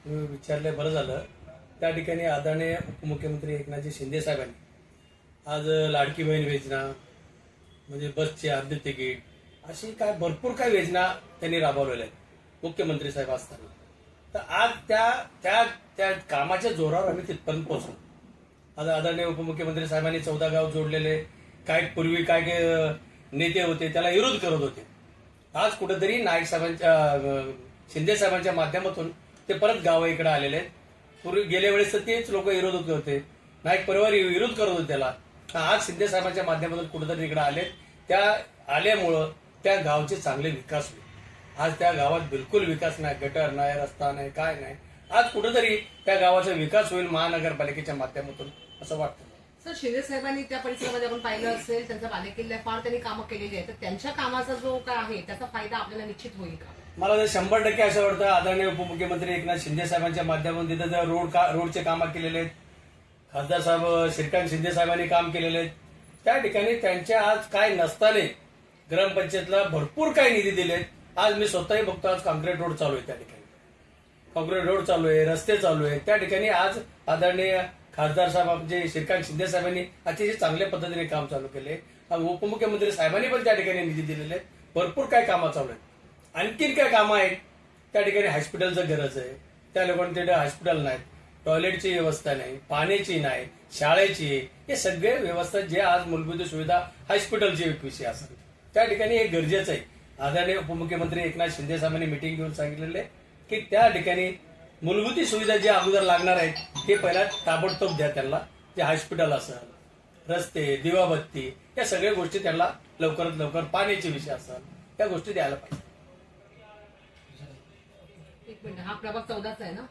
तुम्ही विचारलं बरं झालं. त्या ठिकाणी आदरणीय उपमुख्यमंत्री एकनाथजी शिंदे साहेबांनी आज लाडकी बहीण योजना म्हणजे बसचे अर्धे तिकीट अशी काय भरपूर काय योजना त्यांनी राबवलेल्या आहेत मुख्यमंत्री साहेब असताना. तर आज त्या त्या त्या कामाच्या जोरावर आम्ही तिथपर्यंत पोहोचलो. आज आदरणीय उपमुख्यमंत्री साहेबांनी 14 गाव जोडलेले. काय पूर्वी काय नेते होते त्याला विरोध करत होते. आज कुठेतरी नाईक साहेबांच्या शिंदे साहेबांच्या माध्यमातून ते परत गाव इकडे आलेले आहेत. पूर्वी गेल्या वेळेस तर तेच लोक विरोध होते, नाईक परिवार विरोध करत होते त्याला. आज शिंदे साहेबांच्या माध्यमातून कुठेतरी इकडे आले. त्या आल्यामुळं त्या गावचे चांगले विकास होईल. आज त्या गावात बिलकुल विकास नाही, गटर नाही, रस्ता नाही, काय नाही. आज कुठेतरी त्या गावाचा विकास होईल महानगरपालिकेच्या माध्यमातून असं वाटतं. सर, शिंदे साहेबांनी त्या परिसरामध्ये आपण पाहिलं असेल, त्यांचा बालेकिल्ला फार त्यांनी कामं केलेली आहेत. तर त्यांच्या कामाचा जो काय आहे त्याचा फायदा आपल्याला निश्चित होईल का? मला तर 100% असं वाटतं आदरणीय उपमुख्यमंत्री एकनाथ शिंदे साहेबांच्या माध्यमातून तिथं रोडचे कामं केलेले आहेत. खासदार साहेब श्रीकांत शिंदे साहेबांनी काम केलेले आहेत. त्या ठिकाणी त्यांच्या आज काय नसताना ग्रामपंचायतला भरपूर काही निधी दिलेत. आज मी स्वतःही बघतो, आज कॉन्क्रीट रोड चालू आहे. त्या ठिकाणी कॉन्क्रीट रोड चालू आहे, रस्ते चालू आहे. त्या ठिकाणी आज आदरणीय खासदार साहेब म्हणजे श्रीकांत शिंदे साहेबांनी अतिशय चांगल्या पद्धतीने काम चालू केले. उपमुख्यमंत्री साहेबांनी पण त्या ठिकाणी निधी दिलेले आहेत. भरपूर काय कामं चालू आहेत. आणखीन काय कामं आहेत त्या ठिकाणी. हॉस्पिटलचं गरज आहे. त्या लोकांनी तिथे हॉस्पिटल नाहीत, टॉयलेटची व्यवस्था नाही, पाण्याची नाही, शाळेची. हे सगळे व्यवस्था जे आज मूलभूत सुविधा हॉस्पिटलचे एक विषय असतात त्या ठिकाणी हे गरजेचं आहे. आदरणीय उपमुख्यमंत्री एकनाथ शिंदे साहेबांनी मिटिंग घेऊन सांगितलेले की त्या ठिकाणी मूलभूत सुविधा जे अगोदर लागणार आहेत हे पहिला ताबडतोब द्या त्यांना. जे हॉस्पिटल असेल, रस्ते, दिवाबत्ती या सगळ्या गोष्टी त्यांना लवकरात लवकर, पाण्याचे विषय असेल या गोष्टी द्यायला पाहिजे. एक मिनिट, हा प्रभाग 14चा आहे ना?